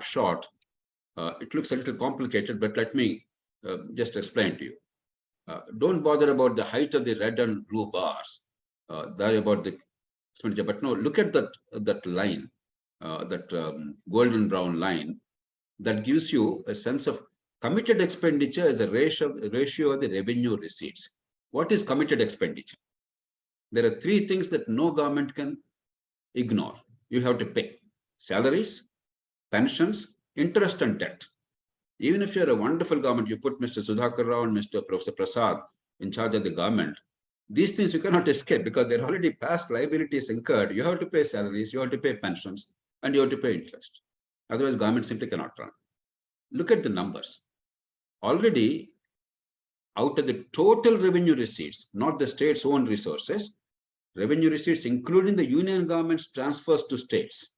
snapshot. It looks a little complicated, but let me just explain to you. Don't bother about the height of the red and blue bars. They're about the expenditure. But no, look at that line, golden brown line. That gives you a sense of committed expenditure as a ratio of the revenue receipts. What is committed expenditure? There are three things that no government can ignore. You have to pay salaries, pensions, interest, and debt. Even if you're a wonderful government, you put Mr. Sudhakar Rao and Mr. Professor Prasad in charge of the government, these things you cannot escape because they're already past liabilities incurred. You have to pay salaries, you have to pay pensions, and you have to pay interest. Otherwise, government simply cannot run. Look at the numbers. Already, out of the total revenue receipts, not the state's own resources, revenue receipts, including the union government's transfers to states.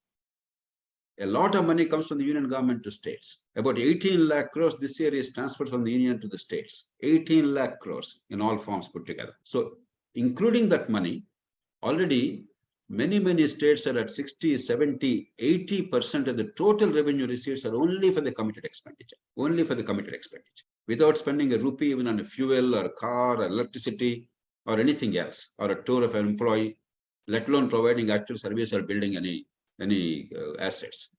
A lot of money comes from the union government to states. About 18 lakh crores this year is transferred from the union to the states. 18 lakh crores in all forms put together. So, including that money, already many states are at 60, 70, 80% of the total revenue receipts are only for the committed expenditure. Only for the committed expenditure. Without spending a rupee even on a fuel or a car or electricity or anything else, or a tour of an employee, let alone providing actual service or building any assets.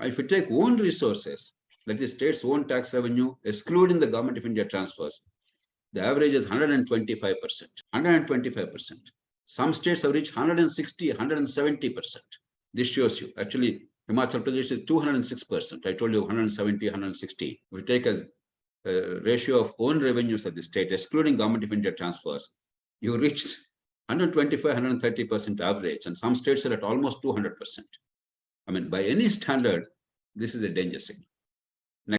If you take own resources, that is state's own tax revenue, excluding the Government of India transfers, the average is 125%. 125%. Some states have reached 160, 170%. This shows you, actually, Himachal Pradesh is 206%. I told you 170, 160. We take as a ratio of own revenues of the state, excluding Government of India transfers, you reached 125, 130% average, and some states are at almost 200%. I mean, by any standard, this is a danger signal.